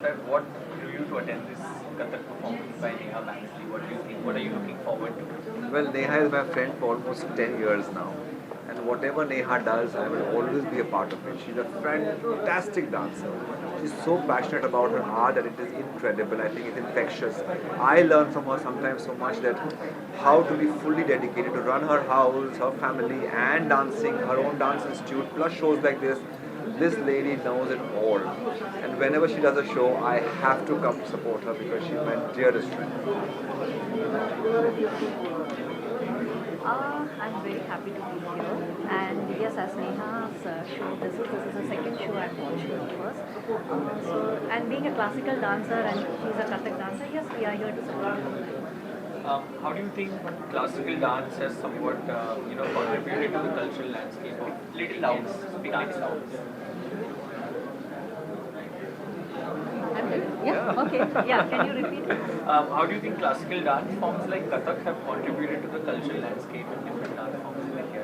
What drew you to attend this Kathak performance by Neha Banerjee? What do you think? What are you looking forward to? Well, Neha is my friend for almost 10 years now. And whatever Neha does, I will always be a part of it. She's a fantastic dancer. She's so passionate about her art that it is incredible. I think it's infectious. I learn from her sometimes so much that how to be fully dedicated to run her house, her family, and dancing, her own dance institute, plus shows like this. This lady knows it all. And whenever she does a show, I have to come support her because she's my dearest friend. I'm very happy to be here. And yes, as Neha's show, this is the second show I'm watching of hers. And being a classical dancer and she's a Kathak dancer, yes, we are here to support her. How do you think classical dance has somewhat, contributed to the cultural landscape of little dance, dance sounds? Yeah, okay. Yeah, can you repeat it? How do you think classical dance forms like Kathak have contributed to the cultural landscape in different dance forms in India?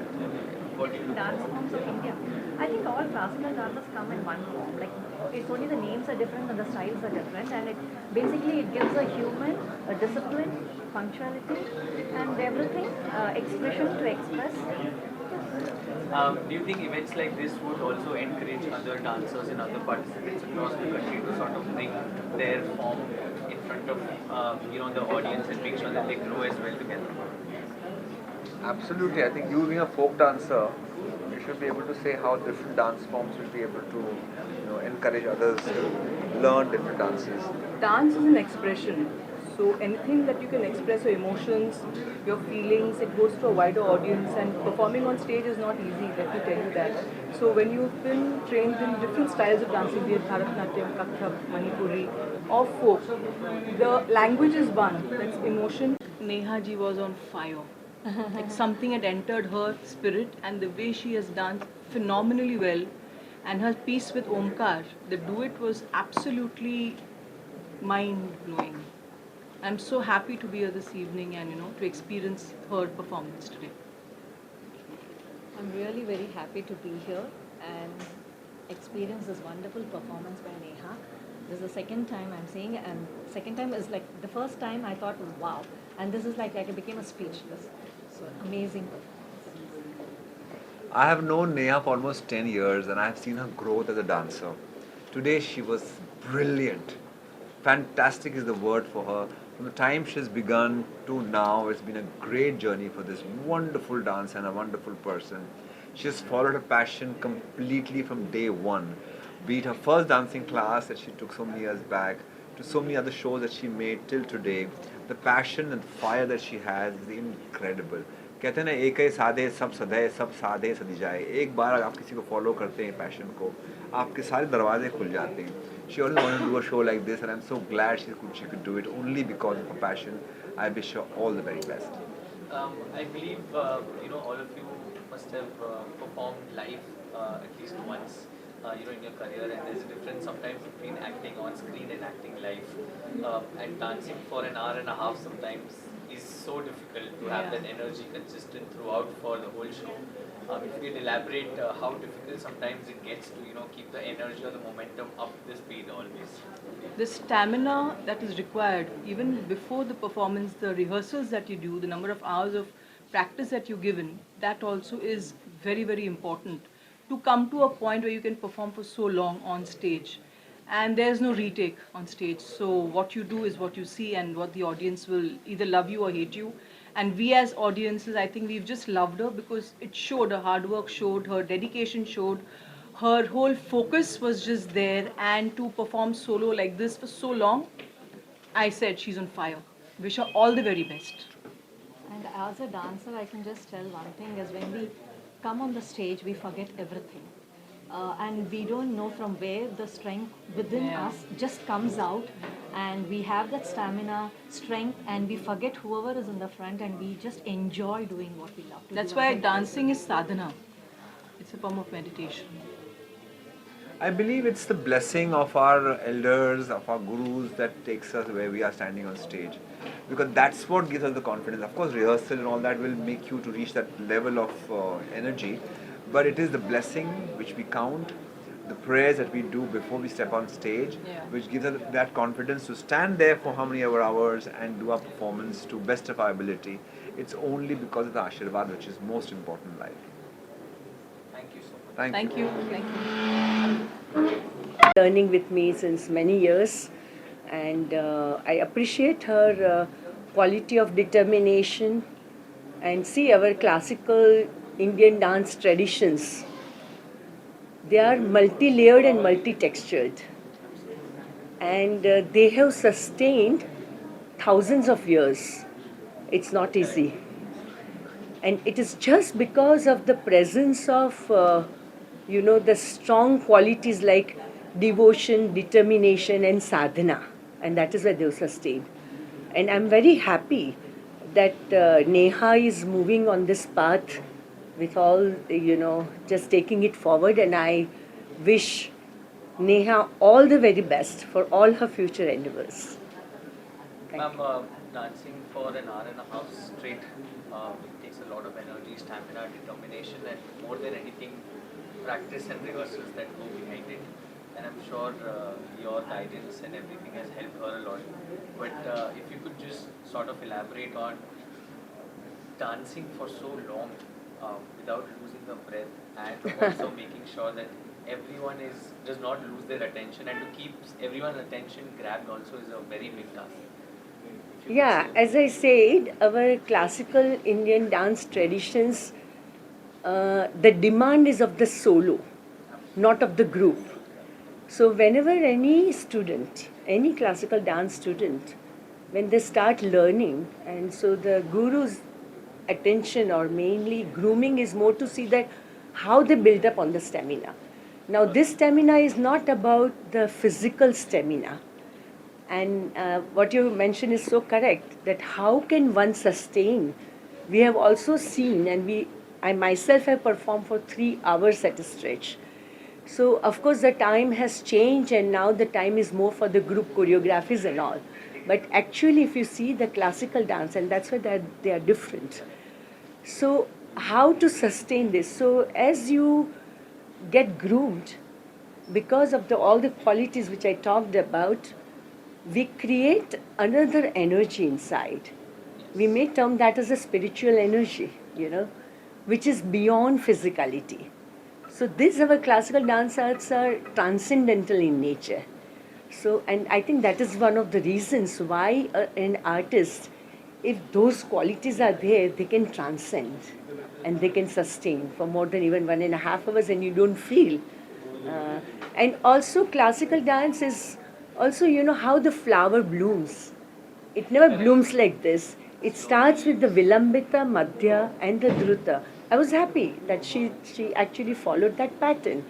What do you think? Dance forms of India. I think all classical dances come in one form. Like it's only the names are different and the styles are different, and it basically it gives a human a discipline, punctuality, and everything expression to express. Do you think events like this would also encourage other dancers and other participants across the country to sort of bring their form in front of the audience and make sure that they grow as well together? Absolutely. I think you being a folk dancer, you should be able to say how different dance forms will be able to, encourage others to learn different dances. Dance is an expression. So anything that you can express your emotions, your feelings, it goes to a wider audience, and performing on stage is not easy, let me tell you that. So when you've been trained in different styles of dancing, be it Bharatanatyam, Kathak, Manipuri, or folk, the language is one, that's emotion. Neha ji was on fire. Like something had entered her spirit, and the way she has danced phenomenally well, and her piece with Omkar, the duet was absolutely mind blowing. I'm so happy to be here this evening and to experience her performance today. I'm really very happy to be here and experience this wonderful performance by Neha. This is the second time I'm seeing, and second time is like the first time I thought, wow, and this is like I became a speechless. So amazing. I have known Neha for almost 10 years and I have seen her growth as a dancer. Today she was brilliant. Fantastic is the word for her. From the time she's begun to now, it's been a great journey for this wonderful dancer and a wonderful person. She has followed her passion completely from day one. Be it her first dancing class that she took so many years back, to so many other shows that she made till today. The passion and fire that she has is incredible. कहते हैं ना एक ही साधे सब सधे सब साधे सधी जाए. एक बार आप किसी को फॉलो करते हैं पैशन को, आपके सारे दरवाजे खुल जाते हैं. She only wanted to do a show like this, and I'm so glad she could do it only because of her passion. I wish her all the very best. I believe all of you must have performed live at least once. In your career, and there's a difference sometimes between acting on screen and acting live. And dancing for an hour and a half sometimes is so difficult to have that energy consistent throughout for the whole show. If you could elaborate how difficult sometimes it gets to keep the energy or the momentum up the speed always. The stamina that is required, even before the performance, the rehearsals that you do, the number of hours of practice that you're given, that also is very, very important to come to a point where you can perform for so long on stage. And there's no retake on stage. So what you do is what you see, and what the audience will either love you or hate you. And we as audiences, I think we've just loved her because it showed, her hard work showed, her dedication showed, her whole focus was just there. And to perform solo like this for so long, I said she's on fire. Wish her all the very best. And as a dancer, I can just tell one thing is when we come on the stage, we forget everything. And we don't know from where the strength within us just comes out, and we have that stamina, strength, and we forget whoever is in the front, and we just enjoy doing what we love to That's do. why dancing is sadhana. It's a form of meditation. I believe it's the blessing of our elders, of our gurus that takes us where we are standing on stage. Because that's what gives us the confidence. Of course, rehearsal and all that will make you to reach that level of energy. But it is the blessing which we count, the prayers that we do before we step on stage, which gives us that confidence to stand there for how many hours and do our performance to best of our ability. It's only because of the Ashirvad which is most important in life. Thank you so much. Thank you. Thank you. Learning with me since many years, and I appreciate her quality of determination. And see, our classical Indian dance traditions, they are multi-layered and multi-textured, and they have sustained thousands of years. It's not easy, and it is just because of the presence of the strong qualities like devotion, determination, and sadhana, and that is why they were sustained. And I'm very happy that Neha is moving on this path with all, just taking it forward, and I wish Neha all the very best for all her future endeavors. Thank Ma'am, dancing for an hour and a half straight it takes a lot of energy, stamina, determination, and more than anything, practice and rehearsals that go behind it. And I'm sure your guidance and everything has helped her a lot. But if you could just sort of elaborate on dancing for so long without losing her breath, and also making sure that everyone does not lose their attention, and to keep everyone's attention grabbed also is a very big task. If you could Yeah, say- as I said, our classical Indian dance traditions, the demand is of the solo, not of the group. So whenever any student, any classical dance student, when they start learning, and so the guru's attention or mainly grooming is more to see that how they build up on the stamina. Now this stamina is not about the physical stamina. And what you mentioned is so correct, that how can one sustain? We have also seen, and I myself have performed for 3 hours at a stretch. So of course the time has changed, and now the time is more for the group choreographies and all. But actually if you see the classical dance, and that's why they are different. So how to sustain this? So as you get groomed, because of all the qualities which I talked about, we create another energy inside. We may term that as a spiritual energy, which is beyond physicality. So these our classical dance arts are transcendental in nature. So, and I think that is one of the reasons why an artist, if those qualities are there, they can transcend and they can sustain for more than even 1.5 hours, and you don't feel. And also classical dance is also, how the flower blooms. It never blooms like this. It starts with the Vilambita, Madhya, and the Druta. I was happy that she actually followed that pattern,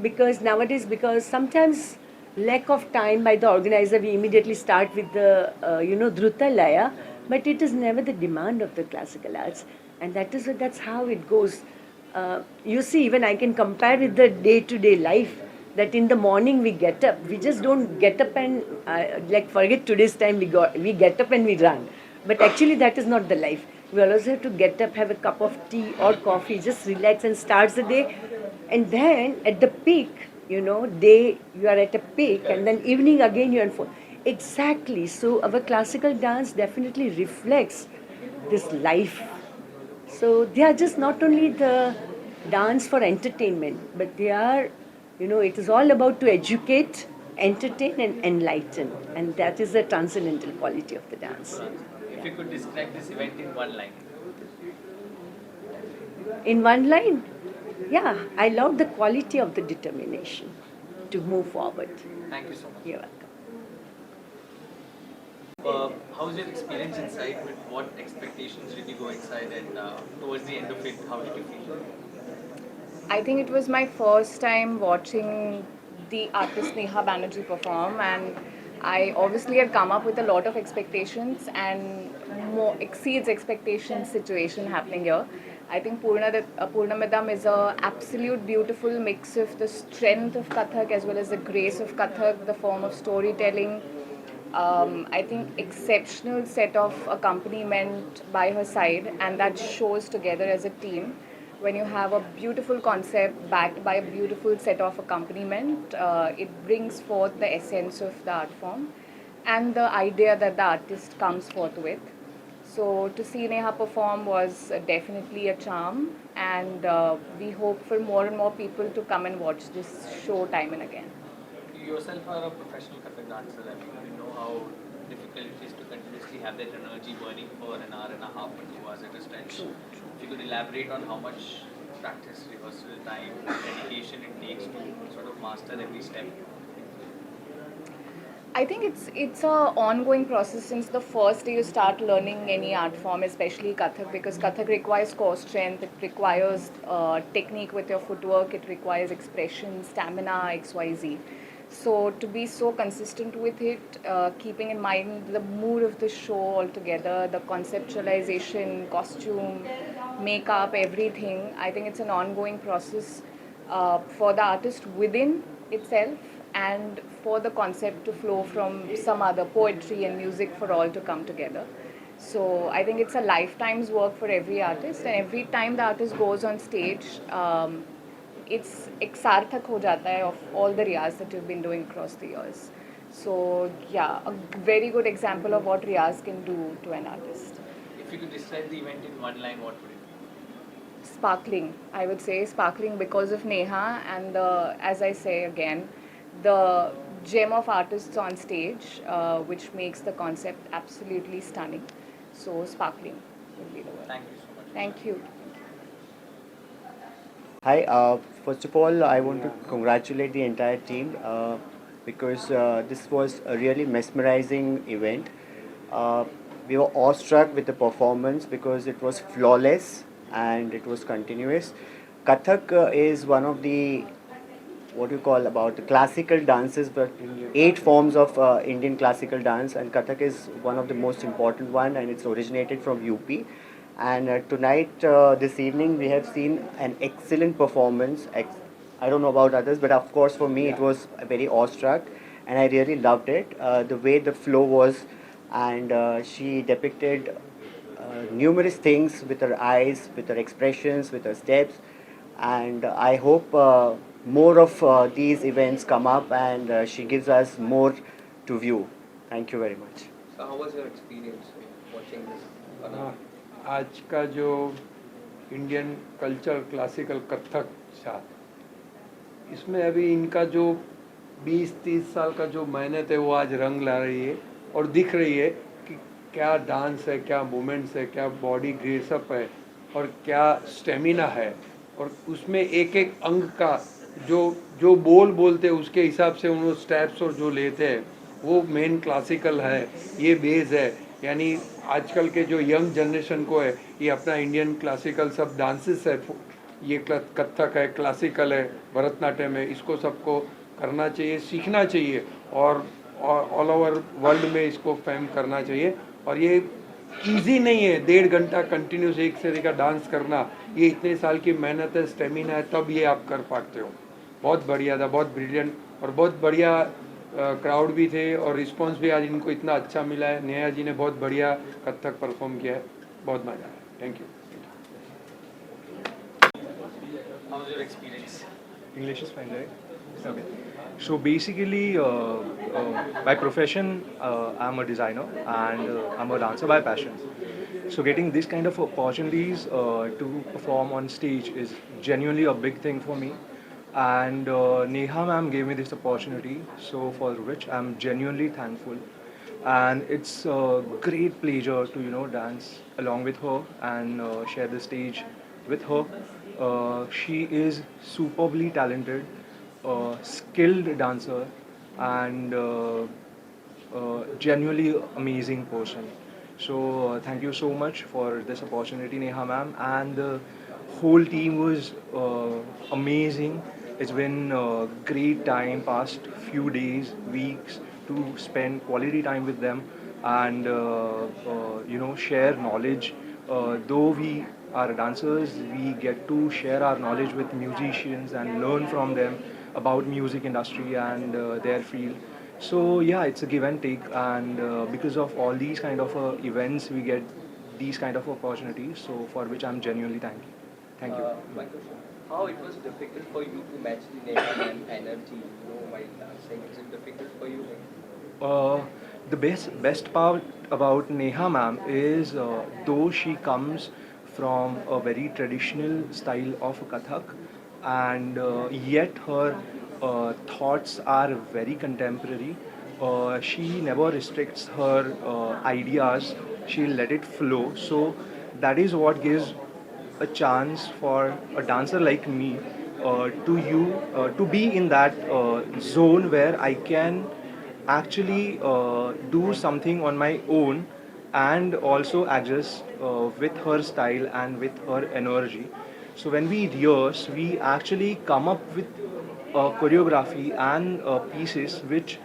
because nowadays, because sometimes lack of time by the organizer, we immediately start with the Druta Laya, but it is never the demand of the classical arts, and that's how it goes. You see, even I can compare with the day-to-day life, that in the morning we get up, we just don't get up and forget today's time, we get up and we run. But actually that is not the life. We always have to get up, have a cup of tea or coffee, just relax and starts the day. And then at the peak, day you are at a peak, and then evening again you're on phone. Exactly. So our classical dance definitely reflects this life. So they are just not only the dance for entertainment, but they are, it is all about to educate, entertain, and enlighten. And that is the transcendental quality of the dance. If you could describe this event in one line. In one line, yeah, I love the quality of the determination to move forward. Thank you so much. You're welcome. How was your experience inside? With what expectations did you go inside, and towards the end of it, how did you feel? I think it was my first time watching the artist Neha Banerjee perform, and I obviously had come up with a lot of expectations, and more exceeds expectations situation happening here. I think Purnamidam is a absolute beautiful mix of the strength of Kathak as well as the grace of Kathak, the form of storytelling. I think exceptional set of accompaniment by her side, and that shows together as a team. when you have a beautiful concept backed by a beautiful set of accompaniment, it brings forth the essence of the art form and the idea that the artist comes forth with. So to see Neha perform was definitely a charm, and we hope for more and more people to come and watch this show time and again. You yourself are a professional Kathak dancer. I mean, you know how difficult it is to continuously have that energy burning for an hour and a half or 2 hours at a stretch. If you could elaborate on how much practice, rehearsal time, dedication it takes to sort of master every step. I think it's a ongoing process since the first day you start learning any art form, especially Kathak, because Kathak requires core strength, it requires technique with your footwork, it requires expression, stamina, XYZ. So to be so consistent with it, keeping in mind the mood of the show altogether, the conceptualization, costume, makeup, everything, I think it's an ongoing process for the artist within itself and for the concept to flow from some other poetry and music for all to come together. So I think it's a lifetime's work for every artist, and every time the artist goes on stage, it's ek sarthak ho jata hai of all the riyaz that you've been doing across the years. So yeah, a very good example of what riyaz can do to an artist. If you could describe the event in one line, what would it be? Sparkling, I would say sparkling because of Neha and the, as I say again, the gem of artists on stage, which makes the concept absolutely stunning. So sparkling would be the word. Thank you so much. Thank you. Hi, first of all, I want to congratulate the entire team because this was a really mesmerizing event. We were awestruck with the performance because it was flawless and it was continuous. Kathak is one of the what you call about the classical dances, but 8 forms of Indian classical dance, and Kathak is one of the most important one, and it's originated from UP. And tonight, this evening, we have seen an excellent performance. I don't know about others, but of course for me it was very awestruck, and I really loved it. The way the flow was, and she depicted numerous things with her eyes, with her expressions, with her steps, and I hope more of these events come up and she gives us more to view. Thank you very much. So how was your experience watching this? हाँ, आज का जो Indian culture classical Kathak साथ इसमें अभी इनका जो 20-30 साल का जो मेहनत है वो आज रंग ला रही है और दिख रही है कि क्या डांस है, क्या मूवमेंट्स है, क्या बॉडी ग्रेसअप है और क्या स्टेमिना है, और उसमें एक एक अंग का जो जो बोलते हैं उसके हिसाब से उन स्टेप्स और जो लेते हैं वो मेन क्लासिकल है, ये बेस है। यानी आजकल के जो यंग जनरेशन को है ये अपना इंडियन क्लासिकल सब डांसेस है, ये कथक है, क्लासिकल है, भरतनाट्यम है, इसको सबको करना चाहिए, सीखना चाहिए और ऑल ओवर वर्ल्ड में इसको फेम करना चाहिए। और ये इजी नहीं है 1.5 घंटा कंटिन्यूस एक से का डांस करना, ये इतने साल की मेहनत है, स्टेमिना है, तब ये आप कर पाते हो। बहुत बढ़िया था, बहुत ब्रिलियंट और बहुत बढ़िया क्राउड भी थे और रिस्पांस भी आज इनको इतना अच्छा मिला है। नेहा जी ने बहुत बढ़िया कथक परफॉर्म किया है, बहुत मजा आया। Thank you. How was your experience? English is fine, right? Okay. So basically, by profession, I'm a designer and I'm a dancer by passion. So getting this kind of opportunities to perform on stage is genuinely a big thing for me. And Neha ma'am gave me this opportunity, so for which I'm genuinely thankful. And it's a great pleasure to dance along with her and share the stage with her. She is superbly talented, skilled dancer, and genuinely amazing person. So thank you so much for this opportunity, Neha ma'am, and the whole team was amazing. It's been a great time, past few days, weeks, to spend quality time with them and share knowledge. Though we are dancers, we get to share our knowledge with musicians and learn from them about music industry and their field. So yeah, it's a give and take, and because of all these kind of events, we get these kind of opportunities. So for which I'm genuinely thankful. Thank you. My question: how it was difficult for you to match the Neha ma'am energy, while dancing? Is it difficult for you? The best part about Neha ma'am is though she comes from a very traditional style of Kathak, and yet her thoughts are very contemporary. She never restricts her ideas. She let it flow. So that is what gives a chance for a dancer like me to be in that zone where I can actually do something on my own and also adjust with her style and with her energy. So when we rehearse, we actually come up with choreography and pieces which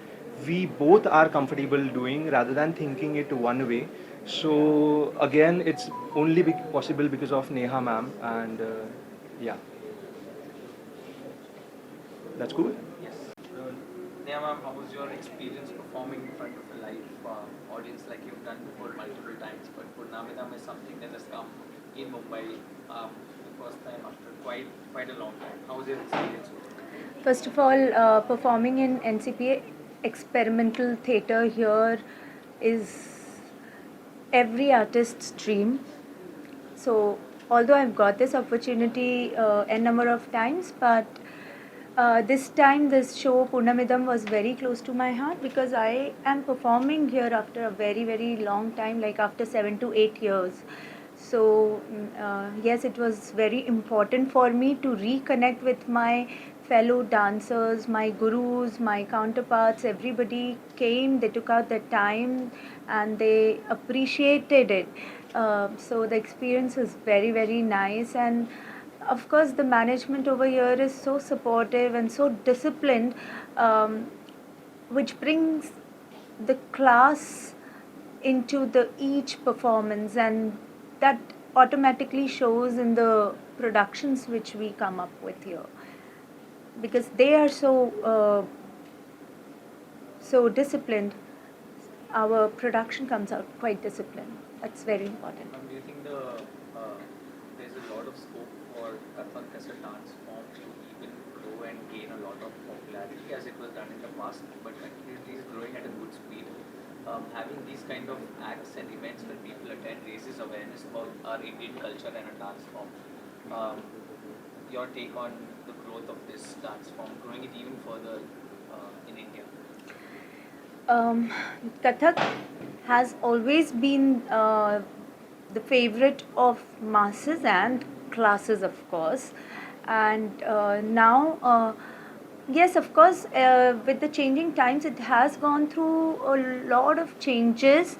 we both are comfortable doing rather than thinking it one way. So again, it's only possible because of Neha ma'am, and yeah, that's cool. Yes. Neha ma'am, how was your experience performing in front of a live audience like you've done before multiple times? But Purnamidam is something that has come in Mumbai the first time after quite a long time. How was your experience with it? First of all, performing in NCPA experimental theatre here is every artist's dream. So, although I've got this opportunity a number of times, but this time this show Purnamidam was very close to my heart because I am performing here after a very, very long time, like after 7 to 8 years. So yes, it was very important for me to reconnect with my fellow dancers, my gurus, my counterparts. Everybody came, they took out their time and they appreciated it. So the experience was very, very nice, and of course the management over here is so supportive and so disciplined, which brings the class into the each performance, and that automatically shows in the productions which we come up with here, because they are so disciplined. Our production comes out quite disciplined. That's very important. Do you think there's a lot of scope for Kathak as a dance form to even grow and gain a lot of popularity as it was done in the past, but it is growing at a good speed? Having these kind of acts and events where people attend raises awareness about our Indian culture and a dance form. Your take on the growth of this dance form, growing it even further in India? Kathak has always been the favorite of masses and classes, of course, and now yes, of course, with the changing times it has gone through a lot of changes,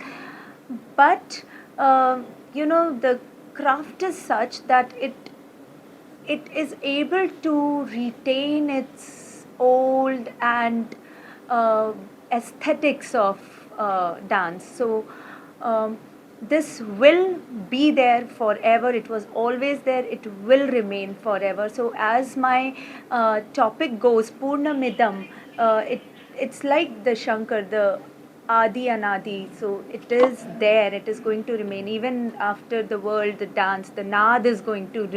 but the craft is such that it is able to retain its old and aesthetics of dance. So this will be there forever. It was always there. It will remain forever. So as my topic goes, Purnamidam, it's like the Shankar, the Adi Anadi. So it is there. It is going to remain even after the world. The dance, the Nad is going to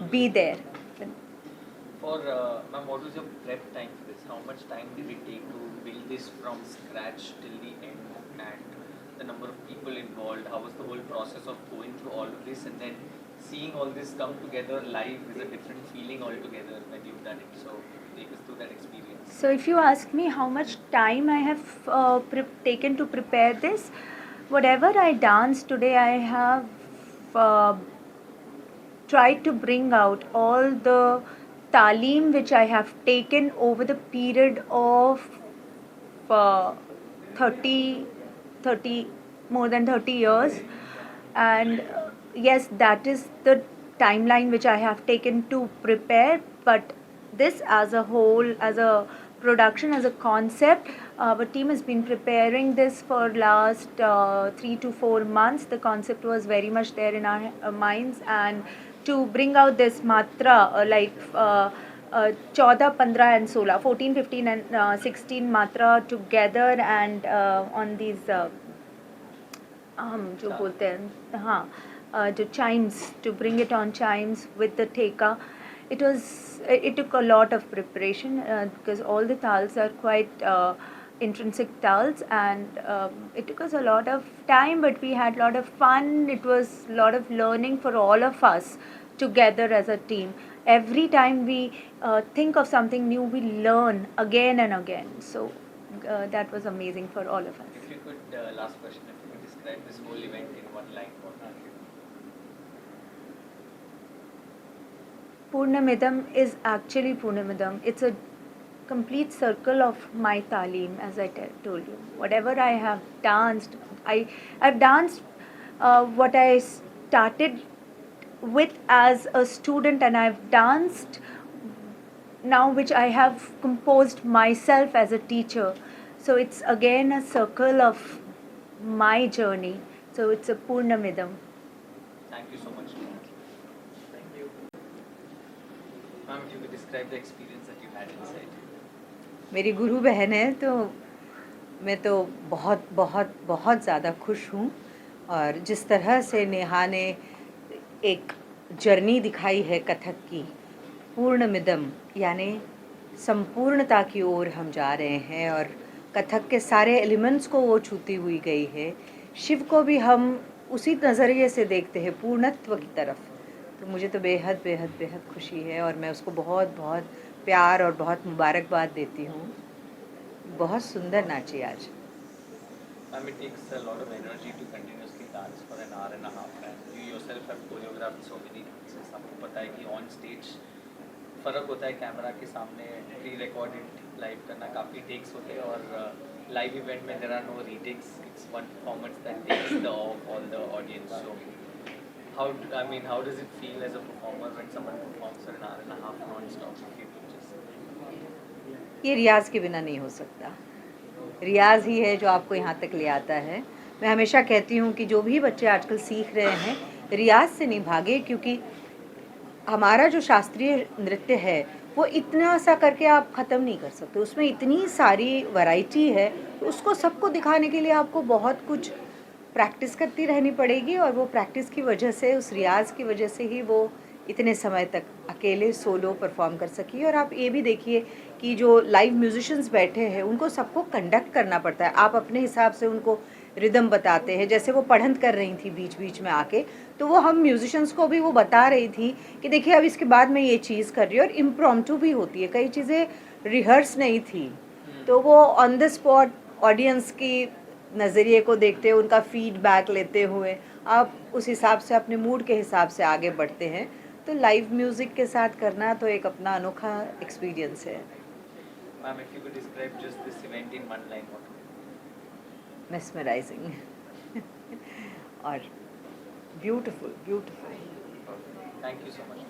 be there. For ma'am, what was your prep time for this? How much time did it take to build this from scratch till the end, and the number of people involved? How was the whole process of going through all of this and then seeing all this come together live is a different feeling altogether when you've done it? So take us through that experience. So if you ask me how much time I have taken to prepare this, whatever I dance today, I have tried to bring out all the talim which I have taken over the period of 30 more than 30 years, and yes, that is the timeline which I have taken to prepare. But this as a whole, as a production, as a concept, our team has been preparing this for last 3 to 4 months. The concept was very much there in our minds, and to bring out this matra like 14, 15 and 16, 14, 15 and 16 matra together, and on these जो बोलते हैं, हाँ, to chimes, to bring it on chimes with the theka. It took a lot of preparation because all the tals are quite intrinsic tals, and it took us a lot of time, but we had a lot of fun. It was a lot of learning for all of us together as a team. Every time we think of something new, we learn again and again. So that was amazing for all of us. If you could, last question, if you could describe this whole event in one line, what would it be? Purnamidam is actually Purnamidam. It's a complete circle of my talim, as I told you. Whatever I have danced, I've danced what I started with as a student, and I've danced now which I have composed myself as a teacher. So it's again a circle of my journey. So it's a Purnamidam. Thank you so much. Thank you. Ma'am, if you could describe the experience that you had inside. मेरी गुरु बहन है, तो मैं तो बहुत बहुत बहुत ज़्यादा खुश हूँ। और जिस तरह से नेहा ने एक जर्नी दिखाई है कथक की, पूर्णमिदम यानी संपूर्णता की ओर हम जा रहे हैं, और कथक के सारे एलिमेंट्स को वो छूती हुई गई है। शिव को भी हम उसी नज़रिए से देखते हैं, पूर्णत्व की तरफ। तो मुझे तो बेहद बेहद बेहद खुशी है, और मैं उसको बहुत बहुत प्यार और बहुत मुबारकबाद देती हूँ। बहुत सुंदर नाची आज। Ma'am, it takes a lot of energy to continuously dance for an hour and a half, and you yourself have choreographed so many dances. आपको पता है कि on stage फ़र्क होता है, कैमरा के सामने प्री रिकॉर्डेड लाइव करना, काफ़ी टेक्स होते हैं, और लाइव इवेंट में there are no retakes. It's one performance that takes the awe of all the audience. So how does it feel as a performer when someone performs for an hour and a half non-stop? If you could just... ये रियाज के बिना नहीं हो सकता। रियाज ही है जो आपको यहाँ तक ले आता है। मैं हमेशा कहती हूँ कि जो भी बच्चे आजकल सीख रहे हैं, रियाज से नहीं भागे, क्योंकि हमारा जो शास्त्रीय नृत्य है वो इतना सा करके आप ख़त्म नहीं कर सकते। उसमें इतनी सारी वैरायटी है, तो उसको सबको दिखाने के लिए आपको बहुत कुछ प्रैक्टिस करती रहनी पड़ेगी, और वो प्रैक्टिस की वजह से, उस रियाज की वजह से ही वो इतने समय तक अकेले सोलो परफॉर्म कर सकी। और आप ये भी देखिए कि जो लाइव म्यूजिशियंस बैठे हैं उनको सबको कंडक्ट करना पड़ता है। आप अपने हिसाब से उनको रिदम बताते हैं, जैसे वो पढ़ंत कर रही थी बीच बीच में आके, तो वो हम म्यूजिशियंस को भी वो बता रही थी कि देखिए अब इसके बाद मैं ये चीज़ कर रही हूँ। और इम्प्रॉम्प्टू भी होती है, कई चीज़ें रिहर्स नहीं थी, तो वो ऑन द स्पॉट ऑडियंस की नज़रिए को देखते हुए, उनका फीडबैक लेते हुए आप उस हिसाब से अपने मूड के हिसाब से आगे बढ़ते हैं। तो लाइव म्यूज़िक के साथ करना तो एक अपना अनोखा एक्सपीरियंस है। Ma'am, if you could describe just this event in one line, what would it be? Mesmerizing और beautiful beautiful. Thank you so much.